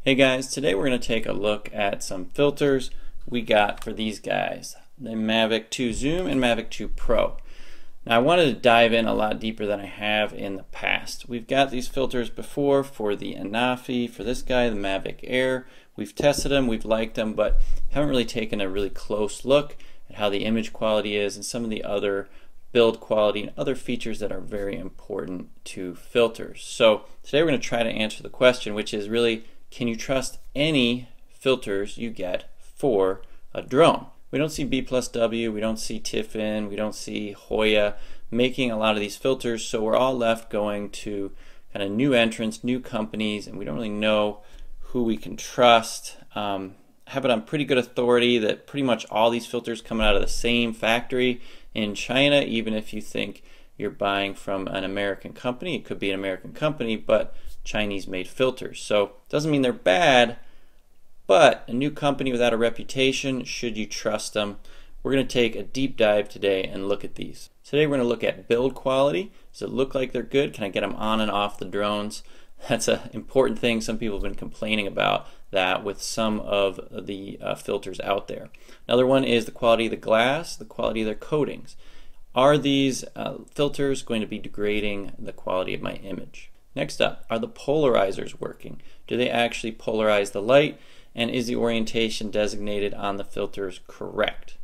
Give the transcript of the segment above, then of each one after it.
Hey guys, today we're going to take a look at some filters we got for these guys, the Mavic 2 Zoom and Mavic 2 Pro. Now I wanted to dive in a lot deeper than I have in the past. We've got these filters before for the Anafi, for this guy, the Mavic Air. We've tested them, we've liked them, but haven't really taken a really close look at how the image quality is and some of the other build quality and other features that are very important to filters. So today we're going to try to answer the question, which is really, can you trust any filters you get for a drone? We don't see B+W, we don't see Tiffin, we don't see Hoya making a lot of these filters, so we're all left going to kind of new entrants, new companies, and we don't really know who we can trust. Have it on pretty good authority that pretty much all these filters come out of the same factory in China, even if you think you're buying from an American company. It could be an American company, but Chinese made filters. So it doesn't mean they're bad, but a new company without a reputation, should you trust them? We're going to take a deep dive today and look at these. Today we're going to look at build quality. Does it look like they're good? Can I get them on and off the drones? That's an important thing. Some people have been complaining about that with some of the filters out there. Another one is the quality of the glass, the quality of their coatings. Are these filters going to be degrading the quality of my image? Next up, are the polarizers working? Do they actually polarize the light? And is the orientation designated on the filters correct?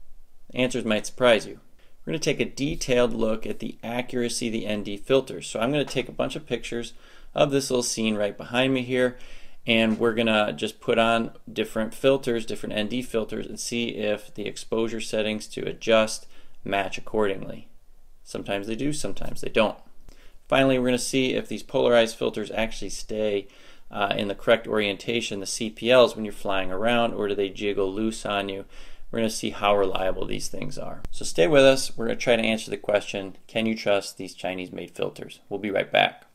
The answers might surprise you. We're going to take a detailed look at the accuracy of the ND filters. So I'm going to take a bunch of pictures of this little scene right behind me here, and we're going to just put on different filters, different ND filters, and see if the exposure settings to adjust match accordingly. Sometimes they do, sometimes they don't. Finally, we're going to see if these polarized filters actually stay in the correct orientation, the CPLs, when you're flying around, or do they jiggle loose on you? We're going to see how reliable these things are. So stay with us. We're going to try to answer the question, can you trust these Chinese-made filters? We'll be right back.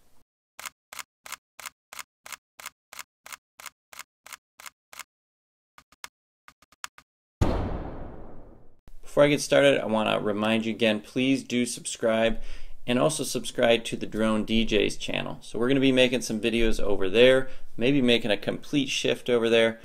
Before I get started, I want to remind you again, please do subscribe, and also subscribe to the Drone DJs channel. So we're going to be making some videos over there, maybe making a complete shift over there.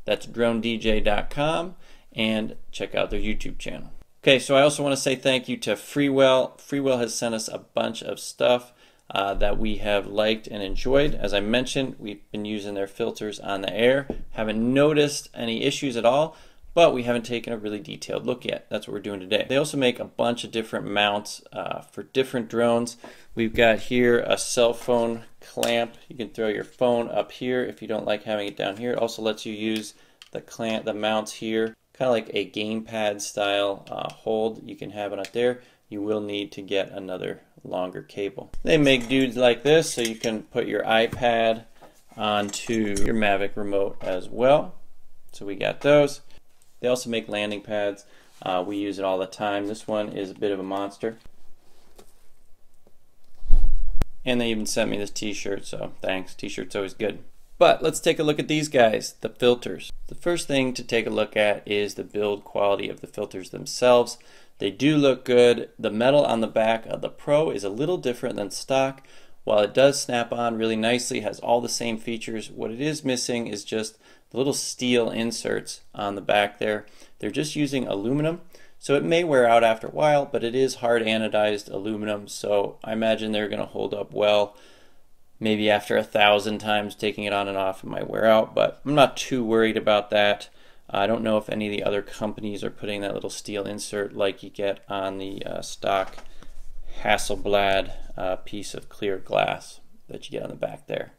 That's dronedj.com, and check out their YouTube channel. Okay, so I also want to say thank you to Freewell. Freewell has sent us a bunch of stuff that we have liked and enjoyed. As I mentioned, we've been using their filters on the Air. Haven't noticed any issues at all, but we haven't taken a really detailed look yet. That's what we're doing today. They also make a bunch of different mounts for different drones. We've got here a cell phone clamp. You can throw your phone up here if you don't like having it down here. It also lets you use the mounts here, kind of like a gamepad style hold. You can have it up there. You will need to get another longer cable. They make dudes like this, so you can put your iPad onto your Mavic remote as well. So we got those. They also make landing pads. We use it all the time. This one is a bit of a monster. And they even sent me this t-shirt, so thanks. T-shirt's always good. But let's take a look at these guys, the filters. The first thing to take a look at is the build quality of the filters themselves. They do look good. The metal on the back of the Pro is a little different than stock. While it does snap on really nicely, has all the same features, what it is missing is just the little steel inserts on the back there. They're just using aluminum, so it may wear out after a while, but it is hard anodized aluminum, so I imagine they're going to hold up well. Maybe after 1,000 times taking it on and off, it might wear out, but I'm not too worried about that. I don't know if any of the other companies are putting that little steel insert like you get on the stock Hasselblad piece of clear glass that you get on the back there.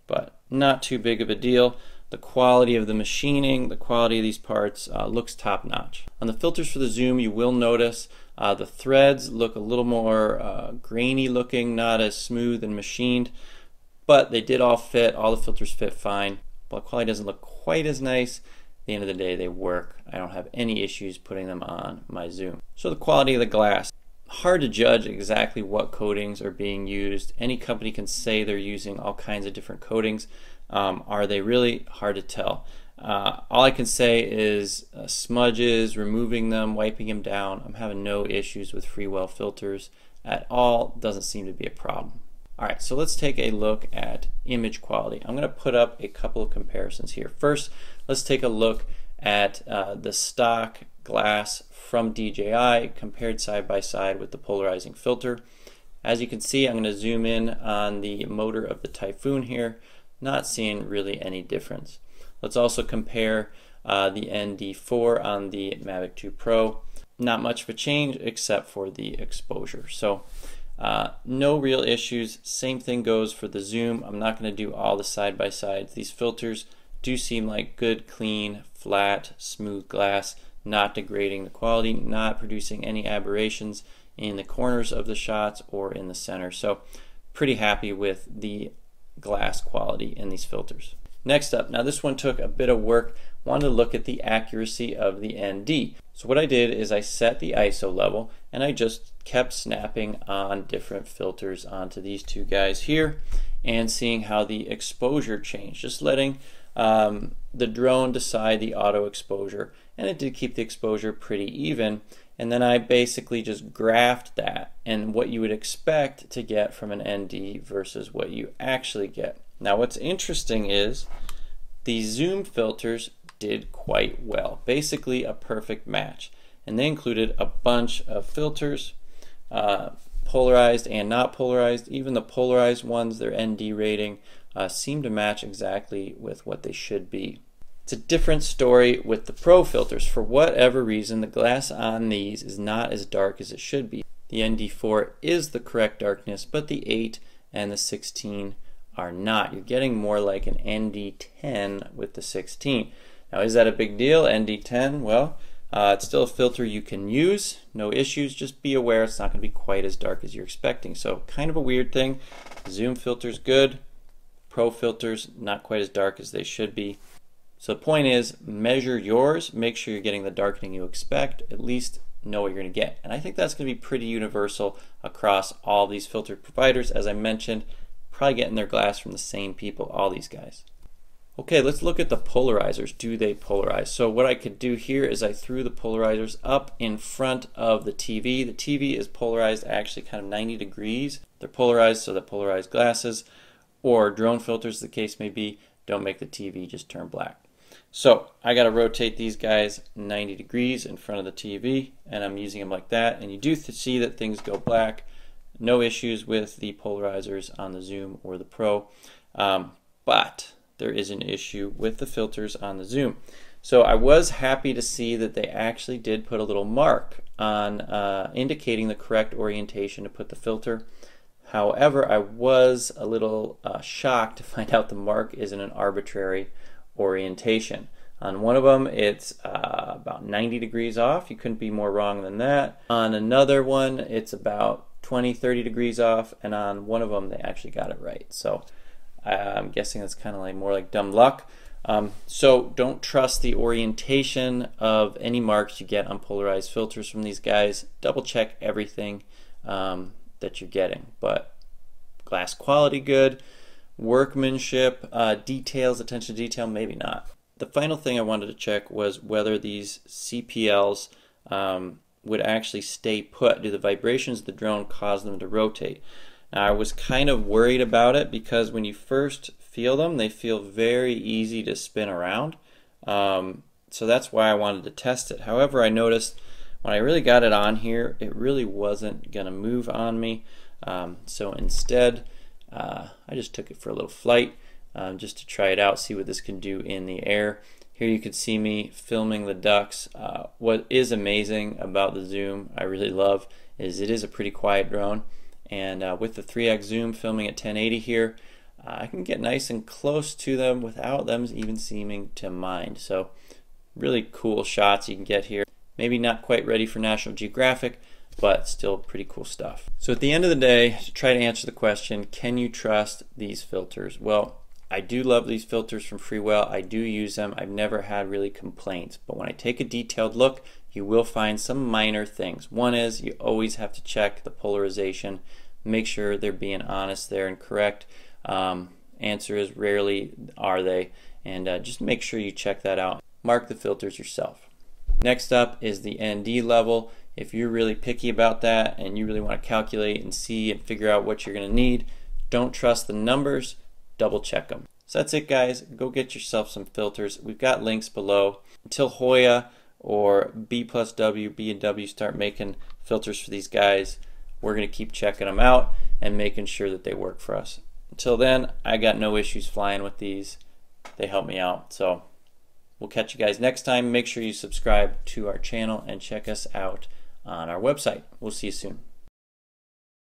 But not too big of a deal. The quality of the machining, the quality of these parts looks top-notch. On the filters for the Zoom, you will notice the threads look a little more grainy looking, not as smooth and machined, but they did all fit. All the filters fit fine. While the quality doesn't look quite as nice, at the end of the day they work. I don't have any issues putting them on my Zoom. So the quality of the glass. Hard to judge exactly what coatings are being used. Any company can say they're using all kinds of different coatings. Are they really? Hard to tell. All I can say is smudges, removing them, wiping them down. I'm having no issues with Freewell filters at all. Doesn't seem to be a problem. Alright, so let's take a look at image quality. I'm going to put up a couple of comparisons here. First, let's take a look at the stock glass from DJI compared side by side with the polarizing filter. As you can see, I'm going to zoom in on the motor of the Typhoon here, not seeing really any difference. Let's also compare the ND4 on the Mavic 2 Pro. Not much of a change except for the exposure. So no real issues. Same thing goes for the zoom. I'm not going to do all the side-by-sides. These filters do seem like good, clean, flat, smooth glass, not degrading the quality, not producing any aberrations in the corners of the shots or in the center. So pretty happy with the glass quality in these filters. Next up, now this one took a bit of work. Wanted to look at the accuracy of the ND. So what I did is I set the ISO level and I just kept snapping on different filters onto these two guys here and seeing how the exposure changed. Just letting the drone decide the auto exposure, and it did keep the exposure pretty even. And then I basically just graphed that and what you would expect to get from an ND versus what you actually get. Now what's interesting is the zoom filters did quite well, basically a perfect match, and they included a bunch of filters, polarized and not polarized. Even the polarized ones, their ND rating seemed to match exactly with what they should be. It's a different story with the Pro filters. For whatever reason, the glass on these is not as dark as it should be. The ND4 is the correct darkness, but the 8 and the 16 are not. You're getting more like an ND10 with the 16. Now, is that a big deal? ND10, well, it's still a filter you can use, no issues. Just be aware it's not going to be quite as dark as you're expecting. So kind of a weird thing. Zoom filters good, Pro filters not quite as dark as they should be. So the point is, measure yours, make sure you're getting the darkening you expect, at least know what you're going to get. And I think that's going to be pretty universal across all these filter providers. As I mentioned, probably getting their glass from the same people, all these guys. Okay, let's look at the polarizers. Do they polarize? So what I could do here is I threw the polarizers up in front of the TV. The TV is polarized actually kind of 90 degrees. They're polarized so that polarized glasses or drone filters, the case may be, don't make the TV just turn black. So I got to rotate these guys 90 degrees in front of the TV, and I'm using them like that. And you do see that things go black. No issues with the polarizers on the Zoom or the Pro, but there is an issue with the filters on the Zoom. So I was happy to see that they actually did put a little mark on indicating the correct orientation to put the filter. However, I was a little shocked to find out the mark is in an arbitrary orientation. On one of them, it's about 90 degrees off. You couldn't be more wrong than that. On another one, it's about 20-30 degrees off, and on one of them, they actually got it right. So I'm guessing that's kind of like more like dumb luck. So don't trust the orientation of any marks you get on polarized filters from these guys. Double check everything that you're getting. But glass quality good, workmanship, details, attention to detail, maybe not. The final thing I wanted to check was whether these CPLs would actually stay put. Do the vibrations of the drone cause them to rotate? Now, I was kind of worried about it because when you first feel them, they feel very easy to spin around. So that's why I wanted to test it. However, I noticed when I really got it on here, it really wasn't going to move on me. So instead, I just took it for a little flight just to try it out, see what this can do in the air. Here you can see me filming the ducks. What is amazing about the Zoom, I really love, is it is a pretty quiet drone. And with the 3x zoom filming at 1080 here, I can get nice and close to them without them even seeming to mind. So really cool shots you can get here. Maybe not quite ready for National Geographic, but still pretty cool stuff. So at the end of the day, to try to answer the question, can you trust these filters? Well, I do love these filters from Freewell. I do use them. I've never had really complaints. But when I take a detailed look, you will find some minor things. One is you always have to check the polarization. Make sure they're being honest there and correct. Answer is rarely are they. And just make sure you check that out. Mark the filters yourself. Next up is the ND level. If you're really picky about that and you really want to calculate and see and figure out what you're going to need, Don't trust the numbers, double check them. So that's it, guys. Go get yourself some filters. We've got links below. Until Hoya or B+W, B&W start making filters for these guys, we're going to keep checking them out and making sure that they work for us. Until then, I got no issues flying with these. They help me out. So we'll catch you guys next time. Make sure you subscribe to our channel and check us out on our website. We'll see you soon.